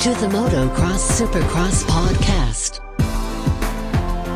to the Motocross Supercross podcast.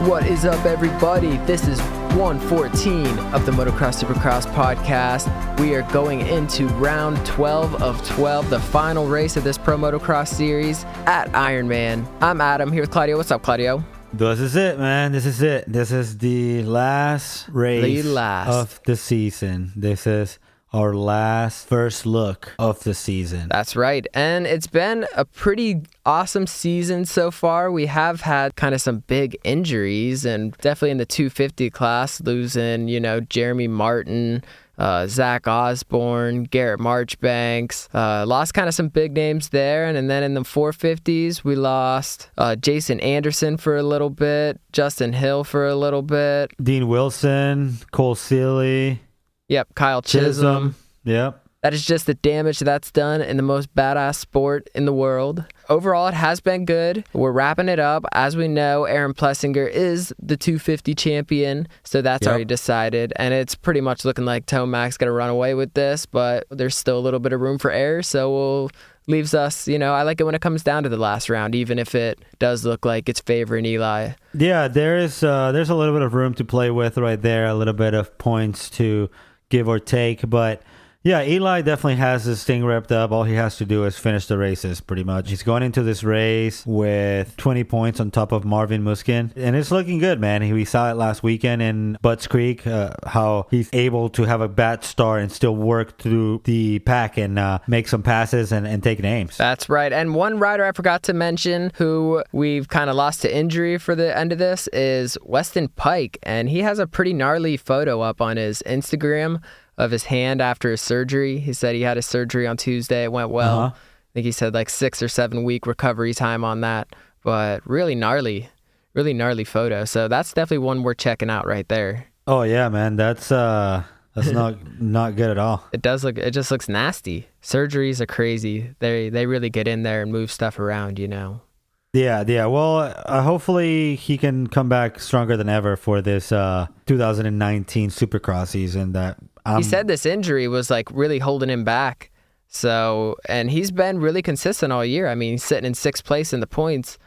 What is up, everybody? This is 114 of the Motocross Supercross podcast. We are going into round 12 of 12, the final race of this Pro Motocross series at Ironman. I'm Adam, here with Claudio. What's up, Claudio? This is it, man. This is it. This is the last race of the season. This is our first look of the season. That's right. And it's been a pretty awesome season so far. We have had kind of some big injuries, and definitely in the 250 class, losing, Jeremy Martin, Zach Osborne, Garrett Marchbanks, lost kind of some big names there. And then in the 450s, we lost Jason Anderson for a little bit, Justin Hill for a little bit, Dean Wilson, Cole Seeley. Yep, Kyle Chisholm. Yep. That is just the damage that's done in the most badass sport in the world. Overall, it has been good. We're wrapping it up. As we know, Aaron Plessinger is the 250 champion, so that's already decided. And it's pretty much looking like Tomac's going to run away with this, but there's still a little bit of room for error, so leaves us, I like it when it comes down to the last round, even if it does look like it's favoring Eli. Yeah, there's a little bit of room to play with right there, a little bit of points to give or take, but yeah, Eli definitely has his thing wrapped up. All he has to do is finish the races, pretty much. He's going into this race with 20 points on top of Marvin Musquin, and it's looking good, man. We saw it last weekend in Butts Creek, how he's able to have a bad start and still work through the pack and make some passes and take names. That's right. And one rider I forgot to mention who we've kind of lost to injury for the end of this is Weston Pike, and he has a pretty gnarly photo up on his Instagram of his hand after his surgery. He said he had his surgery on Tuesday. It went well. I think he said like 6 or 7 week recovery time on that, but really gnarly photo. So that's definitely one we're checking out right there. Oh yeah, man. That's not good at all. It just looks nasty. Surgeries are crazy. They really get in there and move stuff around, Yeah. Well, hopefully he can come back stronger than ever for this 2019 Supercross season. He said this injury was like really holding him back. So, and he's been really consistent all year. I mean, he's sitting in 6th place in the points.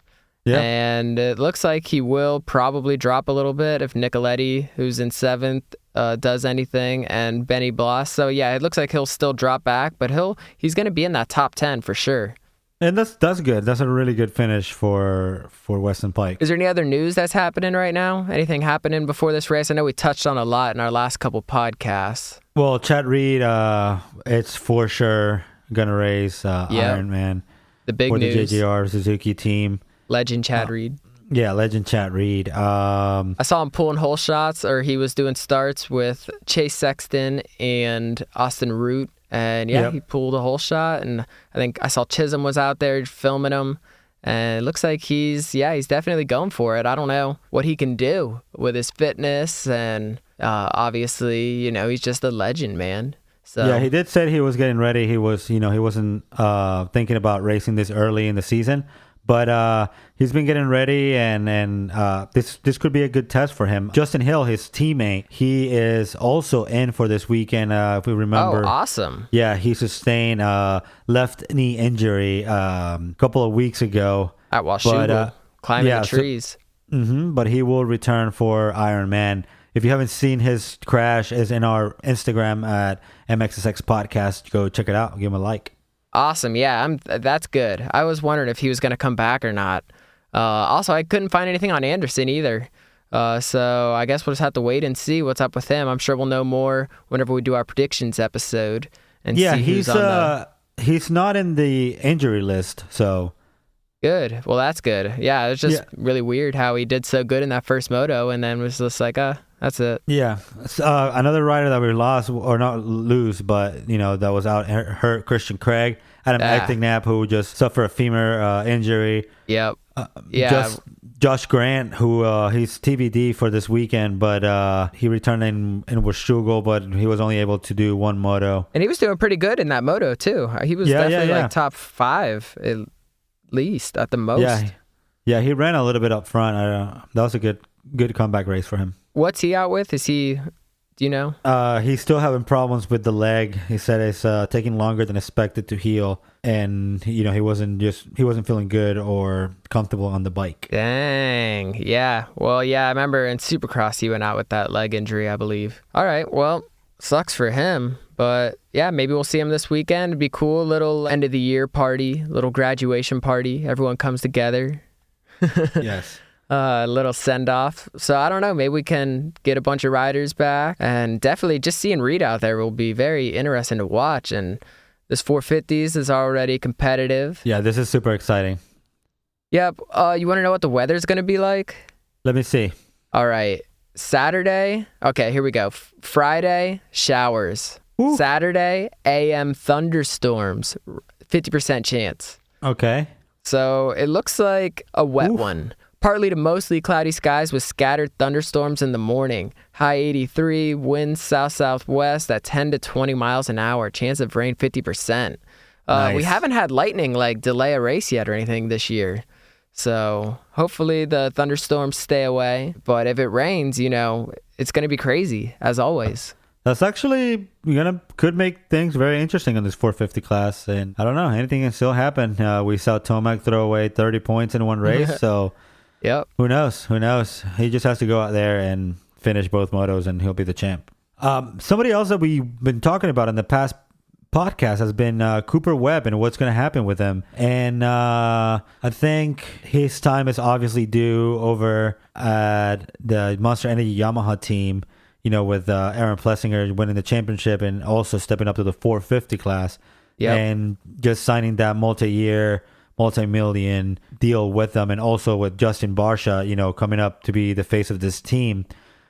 Yeah. And it looks like he will probably drop a little bit if Nicoletti, who's in 7th, does anything, and Benny Bloss. So yeah, it looks like he'll still drop back, but he's going to be in that top 10 for sure. And that's good. That's a really good finish for Weston Pike. Is there any other news that's happening right now? Anything happening before this race? I know we touched on a lot in our last couple podcasts. Well, Chad Reed, it's for sure going to race Ironman. The big for news. The JGR Suzuki team. Legend Chad Reed. Yeah, legend Chad Reed. I saw him pulling hole shots, or he was doing starts with Chase Sexton and Austin Root. And he pulled a whole shot, and I think I saw Chisholm was out there filming him, and it looks like he's definitely going for it. I don't know what he can do with his fitness, and obviously, he's just a legend, man. So yeah, he did say he was getting ready. He was, he wasn't thinking about racing this early in the season. But he's been getting ready, and this could be a good test for him. Justin Hill, his teammate, he is also in for this weekend. If we remember, oh, awesome! Yeah, he sustained left knee injury a couple of weeks ago at Washougal, climbing the trees. But he will return for Ironman. If you haven't seen his crash, is in our Instagram at MXSX Podcast. Go check it out. Give him a like. Awesome. Yeah, that's good. I was wondering if he was going to come back or not. Also, I couldn't find anything on Anderson either. So I guess we'll just have to wait and see what's up with him. I'm sure we'll know more whenever we do our predictions episode and see who's on he's not in the injury list, so good. Well, that's good. Yeah, it's just really weird how he did so good in that first moto and then was just like, that's it. Yeah. Another rider that we lost, or not lose, but, that was out hurt, Christian Craig. Adam Ectingknapp, who just suffered a femur injury. Yep. Josh Grant, who he's TBD for this weekend, but he returned in Washougal, but he was only able to do one moto. And he was doing pretty good in that moto, too. He was definitely like top 5 at least, at the most. Yeah, he ran a little bit up front. That was a good comeback race for him. What's he out with? Is he Do you know? He's still having problems with the leg. He said it's taking longer than expected to heal, and he wasn't feeling good or comfortable on the bike. Dang. Yeah. Well, yeah, I remember in Supercross he went out with that leg injury, I believe. All right. Well, sucks for him, but yeah, maybe we'll see him this weekend. It'd be cool. Little end of the year party, little graduation party. Everyone comes together. Yes. A little send off. So I don't know. Maybe we can get a bunch of riders back, and definitely just seeing Reed out there will be very interesting to watch. And this 450s is already competitive. Yeah, this is super exciting. Yep. You want to know what the weather's going to be like? Let me see. All right. Saturday. Okay, here we go. Friday, showers. Ooh. Saturday, AM thunderstorms. 50% chance. Okay. So it looks like a wet one. Partly to mostly cloudy skies with scattered thunderstorms in the morning. High 83, winds south-southwest at 10 to 20 miles an hour. Chance of rain 50%. Nice. We haven't had lightning delay a race yet or anything this year. So hopefully the thunderstorms stay away. But if it rains, it's going to be crazy, as always. That's actually could make things very interesting in this 450 class. And I don't know, anything can still happen. We saw Tomac throw away 30 points in one race, so... Yep. Who knows? He just has to go out there and finish both motos, and he'll be the champ. Somebody else that we've been talking about in the past podcast has been Cooper Webb and what's going to happen with him. And I think his time is obviously due over at the Monster Energy Yamaha team, with Aaron Plessinger winning the championship and also stepping up to the 450 class. Yep. And just signing that multi-million deal with them, and also with Justin Barsha, coming up to be the face of this team.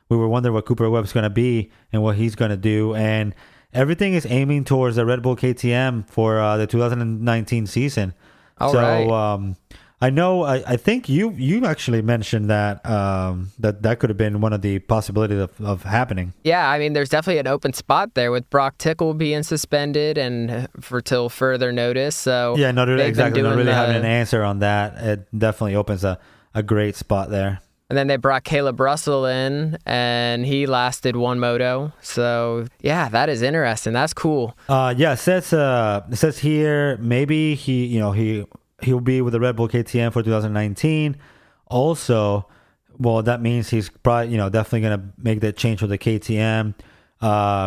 We were wondering what Cooper Webb's going to be and what he's going to do, and everything is aiming towards the Red Bull KTM for the 2019 season. Right. I know. I think you actually mentioned that that could have been one of the possibilities of happening. Yeah, I mean, there's definitely an open spot there with Brock Tickle being suspended and till further notice. So yeah, not really having an answer on that. It definitely opens a great spot there. And then they brought Caleb Russell in, and he lasted one moto. So yeah, that is interesting. That's cool. Yeah, it says here maybe he'll be with the Red Bull KTM for 2019. Also, well, that means he's probably, definitely going to make that change for the KTM.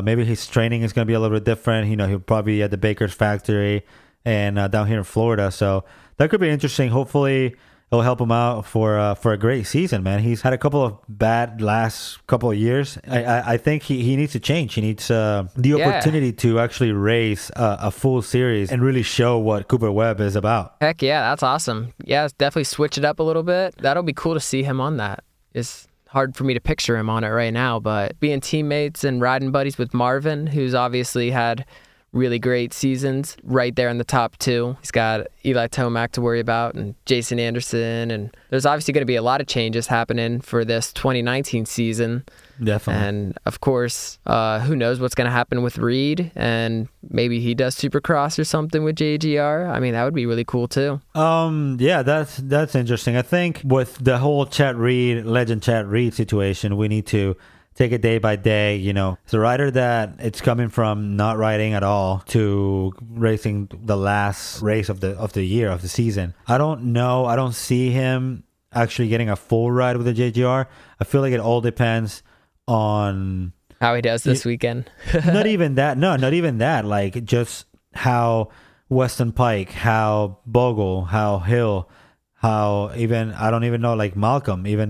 Maybe his training is going to be a little bit different. He'll probably be at the Baker's factory and down here in Florida. So that could be interesting. Hopefully, it'll help him out for a great season, man. He's had a couple of bad last couple of years. I think he needs to change. He needs the opportunity to actually race a full series and really show what Cooper Webb is about. Heck yeah, that's awesome. Yeah, definitely switch it up a little bit. That'll be cool to see him on that. It's hard for me to picture him on it right now, but being teammates and riding buddies with Marvin, who's obviously had really great seasons right there in the top two. He's got Eli Tomac to worry about and Jason Anderson, and there's obviously going to be a lot of changes happening for this 2019 season. Definitely. And of course, who knows what's going to happen with Reed, and maybe he does Supercross or something with JGR. I mean, that would be really cool too. Yeah, that's interesting. I think with the whole legend Chad Reed situation, we need to take it day by day. It's a rider that it's coming from not riding at all to racing the last race of the year, of the season. I don't know. I don't see him actually getting a full ride with the JGR. I feel like it all depends on how he does this weekend. Not even that. No, not even that. Like just how Weston Pike, how Bogle, how Hill, how even, I don't even know, like Malcolm, even,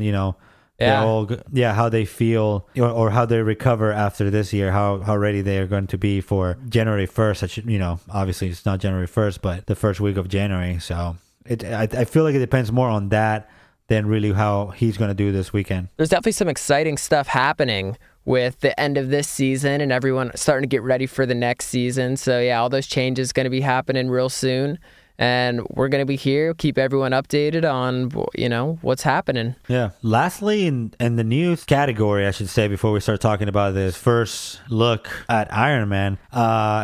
how they feel or how they recover after this year, how ready they are going to be for January 1st. Obviously it's not January 1st, but the first week of January. So I feel like it depends more on that than really how he's going to do this weekend. There's definitely some exciting stuff happening with the end of this season and everyone starting to get ready for the next season. So yeah, all those changes going to be happening real soon. And we're going to be here, keep everyone updated on, what's happening. Yeah. Lastly, in the news category, I should say, before we start talking about this first look at Ironman,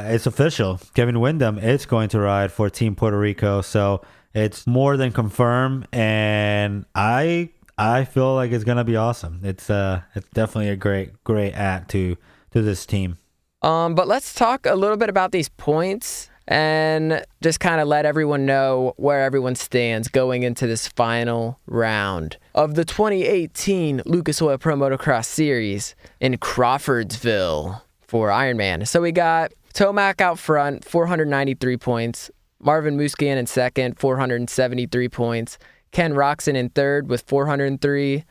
it's official. Kevin Windham is going to ride for Team Puerto Rico. So it's more than confirmed. And I feel like it's going to be awesome. It's definitely a great add to this team. But let's talk a little bit about these points and just kind of let everyone know where everyone stands going into this final round of the 2018 Lucas Oil Pro Motocross Series in Crawfordsville for Ironman. So we got Tomac out front, 493 points. Marvin Musquin in second, 473 points. Ken Roxon in third with 403.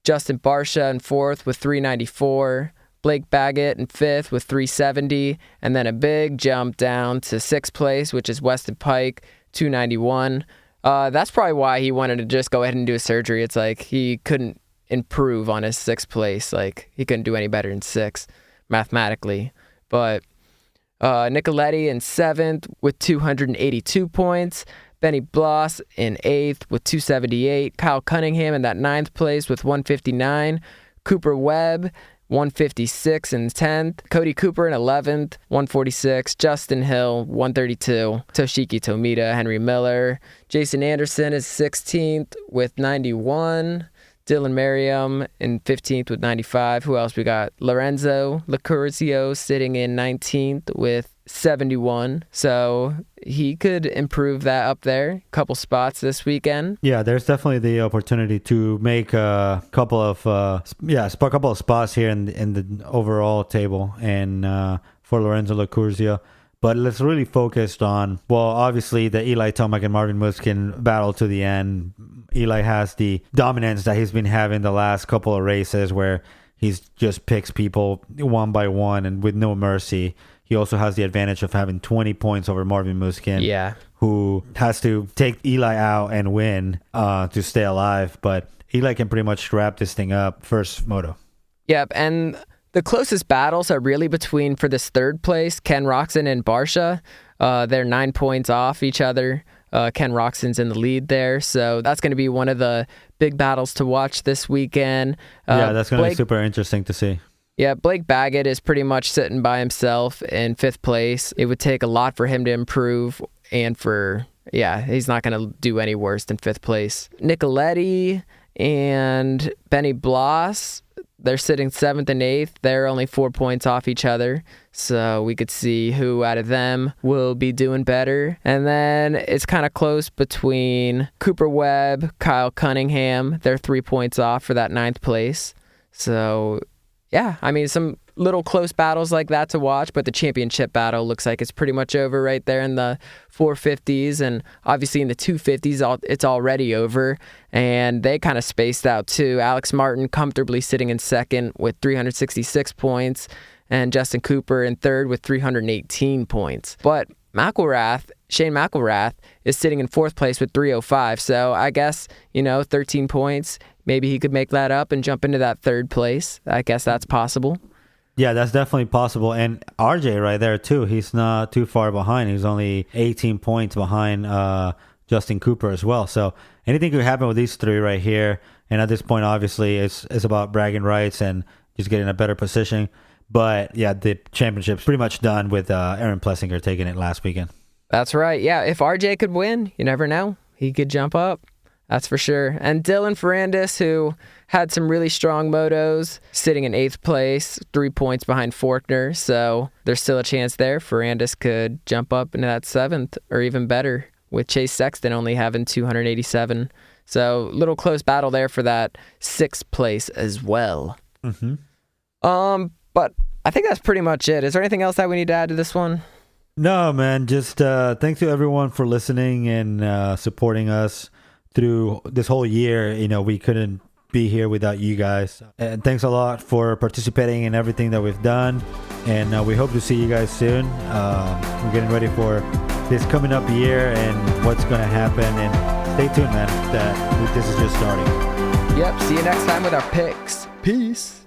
Justin Barsha in fourth with 394. Blake Baggett in fifth with 370, and then a big jump down to sixth place, which is Weston Pike, 291. That's probably why he wanted to just go ahead and do a surgery. It's like he couldn't improve on his sixth place. Like, he couldn't do any better than sixth mathematically. But Nicoletti in seventh with 282 points. Benny Bloss in eighth with 278. Kyle Cunningham in that ninth place with 159. Cooper Webb 156 in 10th. Cody Cooper in 11th, 146. Justin Hill, 132. Toshiki Tomita, Henry Miller. Jason Anderson is 16th with 91. Dylan Merriam in 15th with 95. Who else we got? Lorenzo Licurcio sitting in 19th with 71. So he could improve that up there. Couple spots this weekend. Yeah, there's definitely the opportunity to make a couple of spots here in the overall table and for Lorenzo Licurcio. But let's really focus on, well, obviously the Eli Tomac and Marvin Musquin battle to the end. Eli has the dominance that he's been having the last couple of races where he's just picks people one by one and with no mercy. He also has the advantage of having 20 points over Marvin Musquin, who has to take Eli out and win to stay alive. But Eli can pretty much wrap this thing up first moto. Yep, and the closest battles are really between, for this third place, Ken Roxon and Barsha. They're 9 points off each other. Ken Roxon's in the lead there, so that's going to be one of the big battles to watch this weekend. That's going to be super interesting to see. Yeah, Blake Baggett is pretty much sitting by himself in fifth place. It would take a lot for him to improve, and he's not going to do any worse than fifth place. Nicoletti and Benny Bloss, they're sitting 7th and 8th. They're only 4 points off each other. So we could see who out of them will be doing better. And then it's kind of close between Cooper Webb, Kyle Cunningham. They're 3 points off for that 9th place. So, yeah, I mean, some little close battles like that to watch, but the championship battle looks like it's pretty much over right there in the 450s, and obviously in the 250s it's already over, and they kind of spaced out too. Alex Martin comfortably sitting in second with 366 points, and Justin Cooper in third with 318 points. But Shane McElrath is sitting in fourth place with 305, so I guess, 13 points, maybe he could make that up and jump into that third place. I guess that's possible. Yeah, that's definitely possible. And RJ right there, too. He's not too far behind. He's only 18 points behind Justin Cooper as well. So anything could happen with these three right here. And at this point, obviously, it's about bragging rights and just getting a better position. But, yeah, the championship's pretty much done with Aaron Plessinger taking it last weekend. That's right. Yeah, if RJ could win, you never know. He could jump up. That's for sure. And Dylan Ferrandis, who had some really strong motos, sitting in 8th place, 3 points behind Faulkner. So there's still a chance there. Ferrandis could jump up into that 7th or even better, with Chase Sexton only having 287. So little close battle there for that 6th place as well. Mm-hmm. But I think that's pretty much it. Is there anything else that we need to add to this one? No, man. Just thanks to everyone for listening and supporting us through this whole year. We couldn't be here without you guys. And thanks a lot for participating in everything that we've done. And we hope to see you guys soon. We're getting ready for this coming up year and what's going to happen. And stay tuned, man. This is just starting. Yep. See you next time with our picks. Peace.